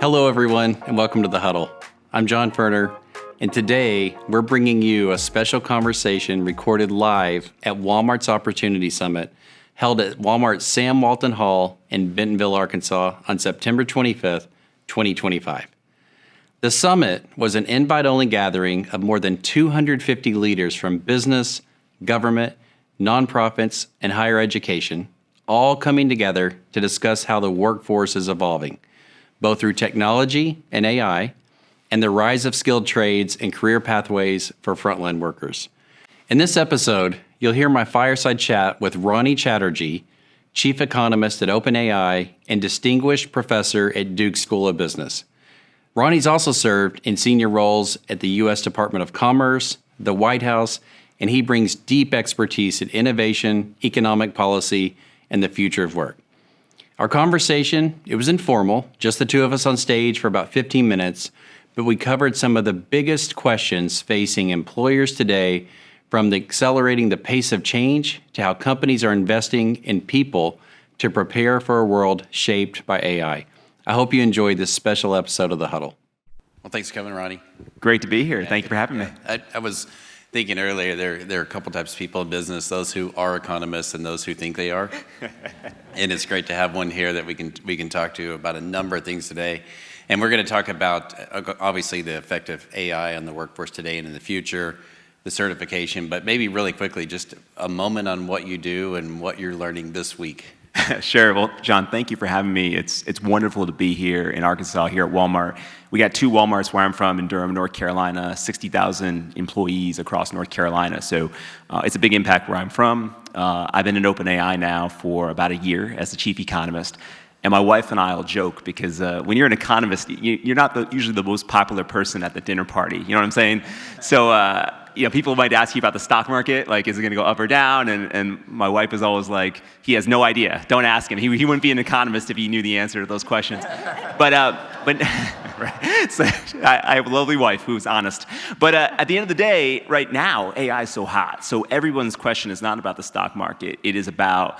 Hello, everyone, and welcome to the Huddle. I'm John Furner, and today we're bringing you a special conversation recorded live at Walmart's Opportunity Summit, held at Walmart's Sam Walton Hall in Bentonville, Arkansas on September 25th, 2025. The summit was an invite-only gathering of more than 250 leaders from business, government, nonprofits, and higher education, all coming together to discuss how the workforce is evolving, both through technology and AI, and the rise of skilled trades and career pathways for frontline workers. In this episode, you'll hear my fireside chat with Ronnie Chatterji, Chief Economist at OpenAI and Distinguished Professor at Duke School of Business. Ronnie's also served in senior roles at the U.S. Department of Commerce, the White House, and he brings deep expertise in innovation, economic policy, and the future of work. Our conversation, it was informal, just the two of us on stage for about 15 minutes, but we covered some of the biggest questions facing employers today, from accelerating the pace of change to how companies are investing in people to prepare for a world shaped by AI. I hope you enjoyed this special episode of The Huddle. Well, thanks for coming, Ronnie. Great to be here. Thank you for having me. I was thinking earlier, there are a couple types of people in business, those who are economists and those who think they are. And it's great to have one here that we can talk to about a number of things today. And we're going to talk about, obviously, the effect of AI on the workforce today and in the future, the certification, but maybe really quickly, just a moment on what you do and what you're learning this week. Sure. Well, John, thank you for having me. It's wonderful to be here in Arkansas, here at Walmart. We got two Walmarts where I'm from in Durham, North Carolina, 60,000 employees across North Carolina. So it's a big impact where I'm from. I've been in OpenAI now for about a year as the chief economist. And my wife and I will joke because when you're an economist, you're not usually the most popular person at the dinner party. You know what I'm saying? So, people might ask you about the stock market, like, is it going to go up or down? And my wife is always like, he has no idea. Don't ask him. He wouldn't be an economist if he knew the answer to those questions. But right. So I have a lovely wife who's honest. But at the end of the day, right now, AI is so hot. So everyone's question is not about the stock market. It is about,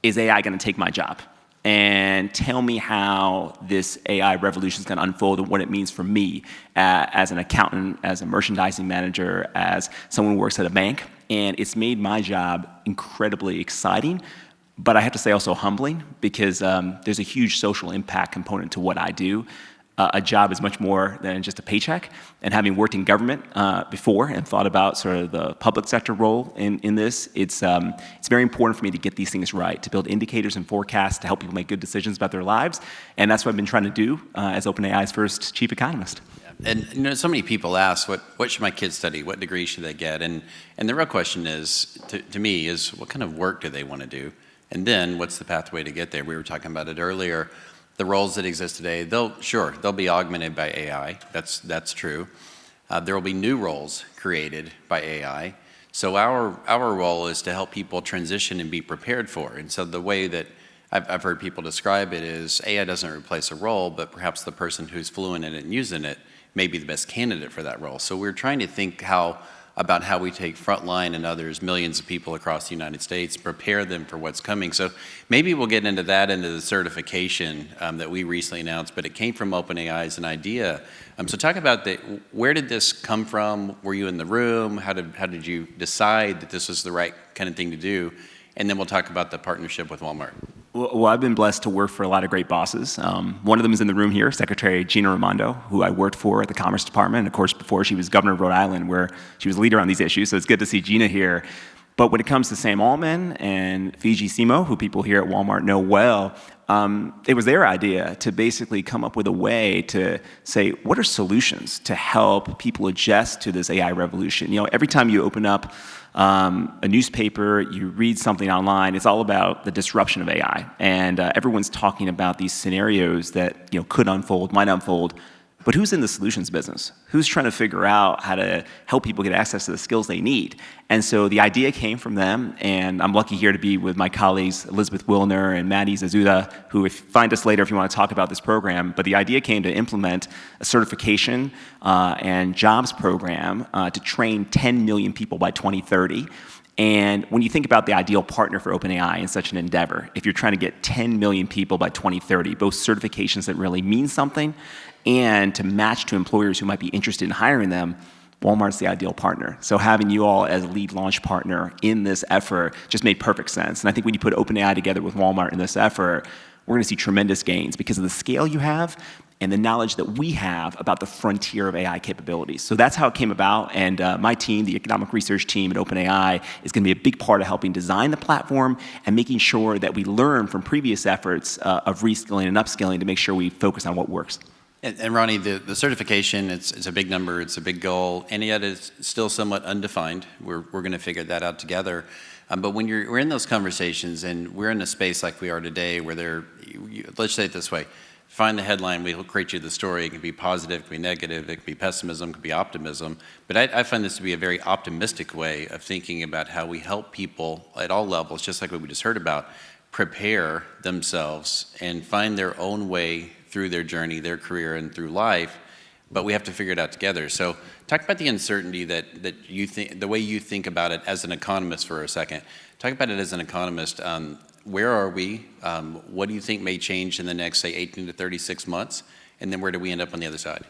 is AI going to take my job? And tell me how this AI revolution is going to unfold and what it means for me as an accountant, as a merchandising manager, as someone who works at a bank. And it's made my job incredibly exciting, but I have to say also humbling, because there's a huge social impact component to what I do. A job is much more than just a paycheck. And having worked in government before and thought about sort of the public sector role in this, it's very important for me to get these things right, to build indicators and forecasts to help people make good decisions about their lives. And that's what I've been trying to do as OpenAI's first chief economist. Yeah. And so many people ask, what should my kids study? What degree should they get? And the real question is, to me, is what kind of work do they want to do? And then what's the pathway to get there? We were talking about it earlier. The roles that exist today, they'll be augmented by AI. That's true. There will be new roles created by AI. So our role is to help people transition and be prepared for. And so the way that I've heard people describe it is AI doesn't replace a role, but perhaps the person who's fluent in it and using it may be the best candidate for that role. So we're trying to think about how we take Frontline and others, millions of people across the United States, prepare them for what's coming. So maybe we'll get into the certification that we recently announced, but it came from OpenAI as an idea. So talk about where did this come from? Were you in the room? How did you decide that this was the right kind of thing to do? And then we'll talk about the partnership with Walmart. Well, I've been blessed to work for a lot of great bosses. One of them is in the room here, Secretary Gina Raimondo, who I worked for at the Commerce Department. Of course, before she was governor of Rhode Island, where she was a leader on these issues. So it's good to see Gina here. But when it comes to Sam Altman and Fiji Simo, who people here at Walmart know well, it was their idea to basically come up with a way to say, what are solutions to help people adjust to this AI revolution? Every time you open up a newspaper, you read something online, it's all about the disruption of AI. And everyone's talking about these scenarios that could unfold, might unfold. But who's in the solutions business? Who's trying to figure out how to help people get access to the skills they need? And so the idea came from them, and I'm lucky here to be with my colleagues, Elizabeth Wilner and Maddie Zazuda, who find us later if you want to talk about this program. But the idea came to implement a certification and jobs program to train 10 million people by 2030. And when you think about the ideal partner for OpenAI in such an endeavor, if you're trying to get 10 million people by 2030, both certifications that really mean something and to match to employers who might be interested in hiring them, Walmart's the ideal partner. So having you all as a lead launch partner in this effort just made perfect sense. And I think when you put OpenAI together with Walmart in this effort, we're going to see tremendous gains because of the scale you have and the knowledge that we have about the frontier of AI capabilities. So that's how it came about, and my team, the economic research team at OpenAI, is going to be a big part of helping design the platform and making sure that we learn from previous efforts of reskilling and upskilling to make sure we focus on what works. And Ronnie, the certification, it's a big number, it's a big goal, and yet it's still somewhat undefined. We're going to figure that out together. But when we're in those conversations, and we're in a space like we are today, where let's say it this way, find the headline, we'll create you the story. It can be positive, it can be negative, it can be pessimism, it can be optimism. But I find this to be a very optimistic way of thinking about how we help people at all levels, just like what we just heard about, prepare themselves and find their own way through their journey, their career, and through life. But we have to figure it out together. So talk about the uncertainty that you think, the way you think about it as an economist for a second. Talk about it as an economist. Where are we? What do you think may change in the next, say, 18 to 36 months? And then where do we end up on the other side?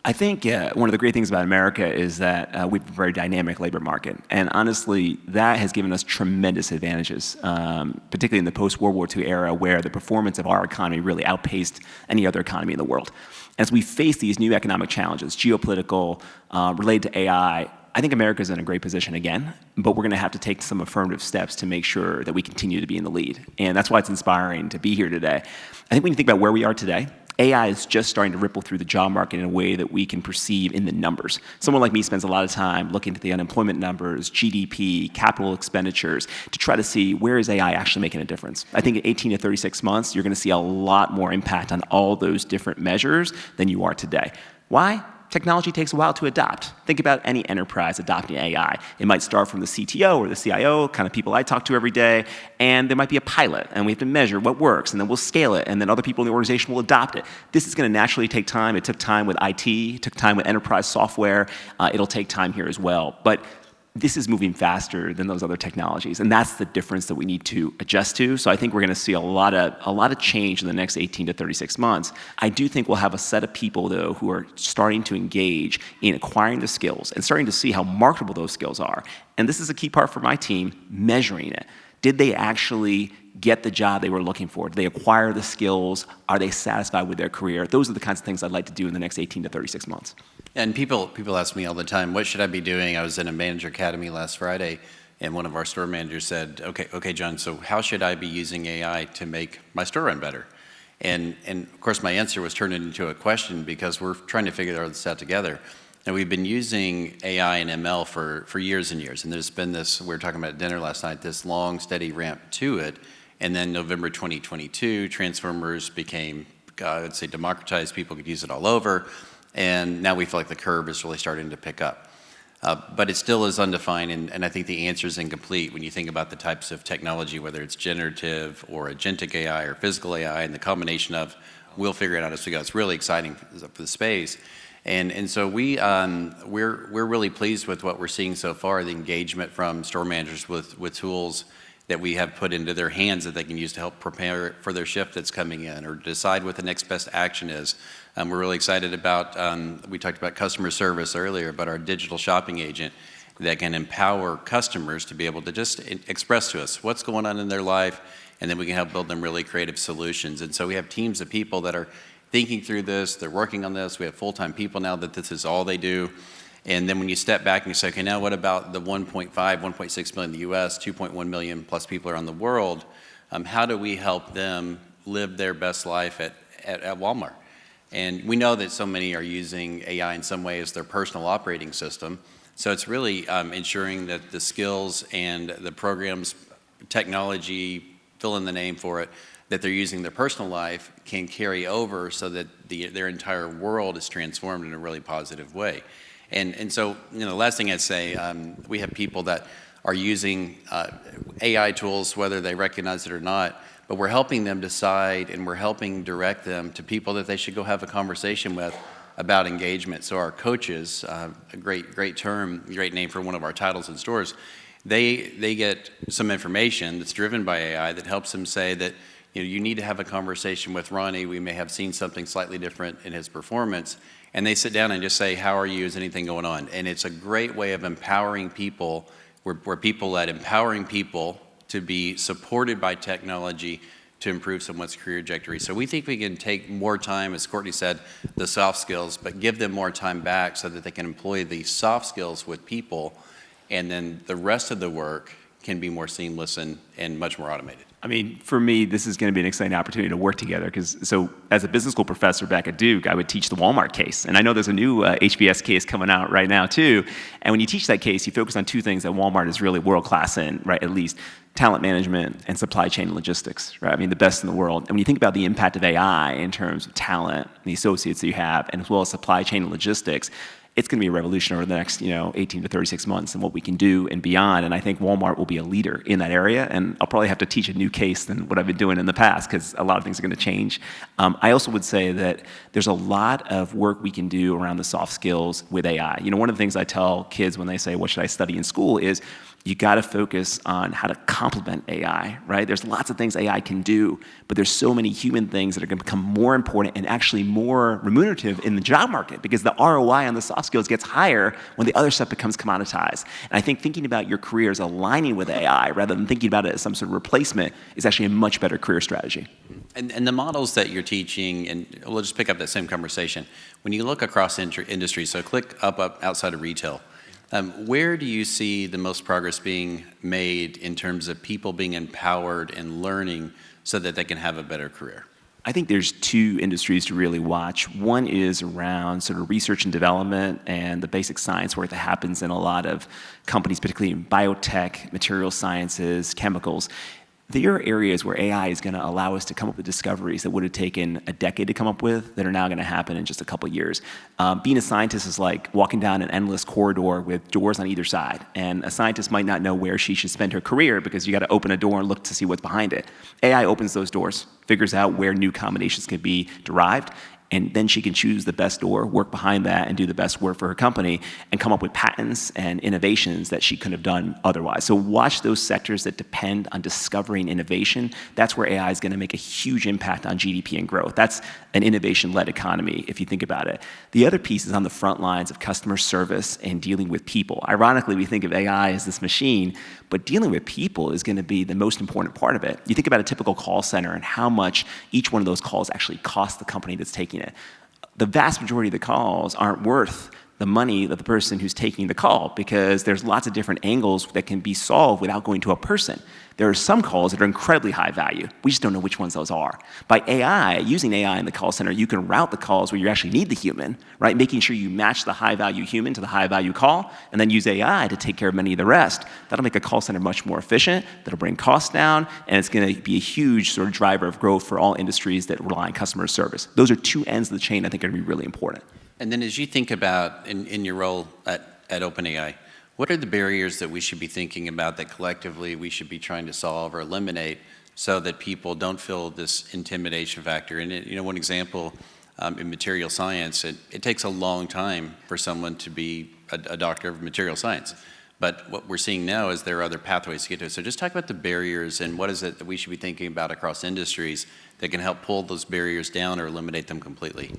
I think one of the great things about America is that we have a very dynamic labor market. And honestly, that has given us tremendous advantages, particularly in the post-World War II era, where the performance of our economy really outpaced any other economy in the world. As we face these new economic challenges, geopolitical, related to AI, I think America's in a great position again, but we're going to have to take some affirmative steps to make sure that we continue to be in the lead. And that's why it's inspiring to be here today. I think when you think about where we are today, AI is just starting to ripple through the job market in a way that we can perceive in the numbers. Someone like me spends a lot of time looking at the unemployment numbers, GDP, capital expenditures, to try to see where is AI actually making a difference. I think in 18 to 36 months, you're going to see a lot more impact on all those different measures than you are today. Why? Technology takes a while to adopt. Think about any enterprise adopting AI. It might start from the CTO or the CIO, kind of people I talk to every day, and there might be a pilot, and we have to measure what works, and then we'll scale it, and then other people in the organization will adopt it. This is going to naturally take time. It took time with IT, it took time with enterprise software. It'll take time here as well. But this is moving faster than those other technologies, and that's the difference that we need to adjust to. So I think we're going to see a lot of change in the next 18 to 36 months. I do think we'll have a set of people, though, who are starting to engage in acquiring the skills and starting to see how marketable those skills are. And this is a key part for my team, measuring it. Did they actually get the job they were looking for? Did they acquire the skills? Are they satisfied with their career? Those are the kinds of things I'd like to do in the next 18 to 36 months. And people ask me all the time, what should I be doing? I was in a manager academy last Friday, and one of our store managers said, okay, John, so how should I be using AI to make my store run better? And of course, my answer was turned into a question because we're trying to figure this out together. And we've been using AI and ML for years and years. And there's been this, we were talking about at dinner last night, this long, steady ramp to it. And then November 2022, transformers became, I'd say, democratized. People could use it all over. And now we feel like the curve is really starting to pick up. But it still is undefined, and I think the answer is incomplete when you think about the types of technology, whether it's generative or agentic AI or physical AI, and the combination of, we'll figure it out as we go. It's really exciting for the space. And so we're really pleased with what we're seeing so far, the engagement from store managers with tools that we have put into their hands that they can use to help prepare for their shift that's coming in or decide what the next best action is. We're really excited about, we talked about customer service earlier, but our digital shopping agent that can empower customers to be able to just express to us what's going on in their life, and then we can help build them really creative solutions. And so we have teams of people that are thinking through this, they're working on this. We have full-time people now that this is all they do. And then when you step back and you say, okay, now what about the 1.5, 1.6 million in the US, 2.1 million plus people around the world? How do we help them live their best life at Walmart? And we know that so many are using AI in some way as their personal operating system. So it's really ensuring that the skills and the programs, technology, fill in the name for it, that they're using in their personal life can carry over so that their entire world is transformed in a really positive way. And so, the last thing I'd say, we have people that are using AI tools, whether they recognize it or not, but we're helping them decide and we're helping direct them to people that they should go have a conversation with about engagement. So our coaches, a great term, great name for one of our titles in stores, they get some information that's driven by AI that helps them say that, you need to have a conversation with Ronnie. We may have seen something slightly different in his performance. And they sit down and just say, how are you? Is anything going on? And it's a great way of empowering people. We're people-led, empowering people to be supported by technology to improve someone's career trajectory. So we think we can take more time, as Courtney said, the soft skills, but give them more time back so that they can employ these soft skills with people, and then the rest of the work can be more seamless and much more automated. I mean, for me, this is going to be an exciting opportunity to work together so as a business school professor back at Duke, I would teach the Walmart case. And I know there's a new HBS case coming out right now, too. And when you teach that case, you focus on two things that Walmart is really world-class in, right, at least talent management and supply chain and logistics, right? I mean, the best in the world. And when you think about the impact of AI in terms of talent, the associates that you have, and as well as supply chain and logistics, it's going to be a revolution over the next 18 to 36 months and what we can do and beyond. And I think Walmart will be a leader in that area. And I'll probably have to teach a new case than what I've been doing in the past because a lot of things are going to change. I also would say that there's a lot of work we can do around the soft skills with AI. One of the things I tell kids when they say, what should I study in school is, you got to focus on how to complement AI, right? There's lots of things AI can do, but there's so many human things that are going to become more important and actually more remunerative in the job market because the ROI on the soft skills gets higher when the other stuff becomes commoditized. And I think thinking about your career as aligning with AI rather than thinking about it as some sort of replacement is actually a much better career strategy. And the models that you're teaching, and we'll just pick up that same conversation. When you look across industries, so click up outside of retail, where do you see the most progress being made in terms of people being empowered and learning so that they can have a better career? I think there's two industries to really watch. One is around sort of research and development and the basic science work that happens in a lot of companies, particularly in biotech, material sciences, chemicals. There are areas where AI is going to allow us to come up with discoveries that would have taken a decade to come up with that are now going to happen in just a couple of years. Being a scientist is like walking down an endless corridor with doors on either side. And a scientist might not know where she should spend her career because you got to open a door and look to see what's behind it. AI opens those doors, figures out where new combinations can be derived, and then she can choose the best door, work behind that, and do the best work for her company, and come up with patents and innovations that she couldn't have done otherwise. So watch those sectors that depend on discovering innovation. That's where AI is going to make a huge impact on GDP and growth. That's an innovation-led economy, if you think about it. The other piece is on the front lines of customer service and dealing with people. Ironically, we think of AI as this machine, but dealing with people is going to be the most important part of it. You think about a typical call center and how much each one of those calls actually costs the company that's taking it. The vast majority of the calls aren't worth the money of the person who's taking the call because there's lots of different angles that can be solved without going to a person. There are some calls that are incredibly high value. We just don't know which ones those are. By AI, using AI in the call center, you can route the calls where you actually need the human, right? Making sure you match the high value human to the high value call, and then use AI to take care of many of the rest. That'll make a call center much more efficient, that'll bring costs down, and it's gonna be a huge sort of driver of growth for all industries that rely on customer service. Those are two ends of the chain I think are gonna be really important. And then as you think about in your role at OpenAI, what are the barriers that we should be thinking about that collectively we should be trying to solve or eliminate so that people don't feel this intimidation factor? And one example in material science, it takes a long time for someone to be a doctor of material science. But what we're seeing now is there are other pathways to get to it. So just talk about the barriers and what is it that we should be thinking about across industries that can help pull those barriers down or eliminate them completely.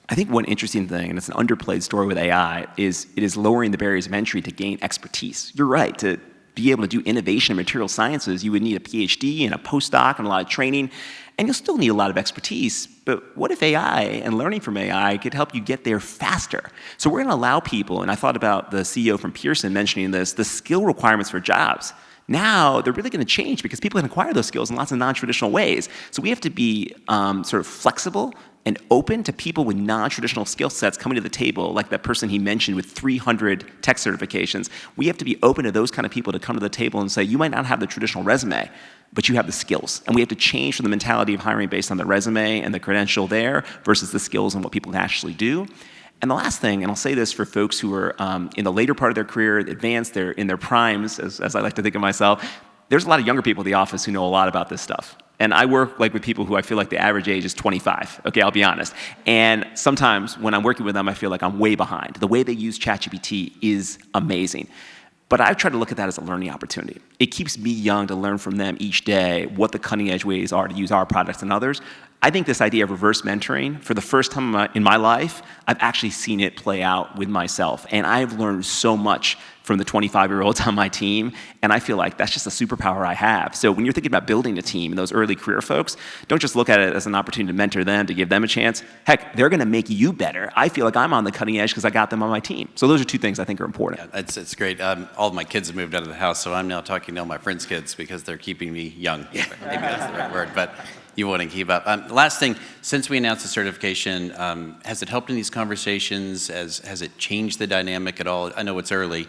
I think one interesting thing, and it's an underplayed story with AI, is it is lowering the barriers of entry to gain expertise. You're right, to be able to do innovation in material sciences, you would need a PhD and a postdoc and a lot of training, and you'll still need a lot of expertise. But what if AI and learning from AI could help you get there faster? So we're gonna allow people, and I thought about the CEO from Pearson mentioning this, the skill requirements for jobs. Now, they're really gonna change because people can acquire those skills in lots of non-traditional ways. So we have to be sort of flexible and open to people with non-traditional skill sets coming to the table, like that person he mentioned with 300 tech certifications. We have to be open to those kind of people to come to the table and say, you might not have the traditional resume, but you have the skills. And we have to change from the mentality of hiring based on the resume and the credential there versus the skills and what people can actually do. And the last thing, and I'll say this for folks who are in the later part of their career, advanced, they're in their primes, as I like to think of myself, there's a lot of younger people in the office who know a lot about this stuff. And I work with people who I feel like the average age is 25, okay, I'll be honest. And sometimes when I'm working with them, I feel like I'm way behind. The way they use ChatGPT is amazing. But I try to look at that as a learning opportunity. It keeps me young to learn from them each day what the cutting edge ways are to use our products and others. I think this idea of reverse mentoring, for the first time in my life, I've actually seen it play out with myself. And I've learned so much from the 25-year-olds on my team, and I feel like that's just a superpower I have. So when you're thinking about building a team and those early career folks, don't just look at it as an opportunity to mentor them, to give them a chance. Heck, they're gonna make you better. I feel like I'm on the cutting edge because I got them on my team. So those are two things I think are important. Yeah, it's great. All of my kids have moved out of the house, so I'm now talking to all my friends' kids because they're keeping me young. Yeah. Maybe that's the right word, but you want to keep up. Last thing, since we announced the certification, has it helped in these conversations? Has it changed the dynamic at all? I know it's early,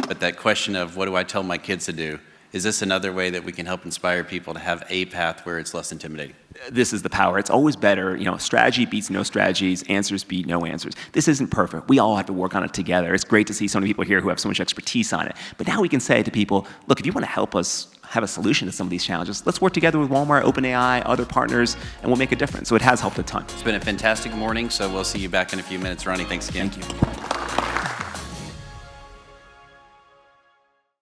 but that question of what do I tell my kids to do, is this another way that we can help inspire people to have a path where it's less intimidating? This is the power. It's always better. Strategy beats no strategies. Answers beat no answers. This isn't perfect. We all have to work on it together. It's great to see so many people here who have so much expertise on it. But now we can say to people, look, if you want to help us have a solution to some of these challenges, let's work together with Walmart, OpenAI, other partners, and we'll make a difference. So it has helped a ton. It's been a fantastic morning, so we'll see you back in a few minutes. Ronnie, thanks again. Thank you.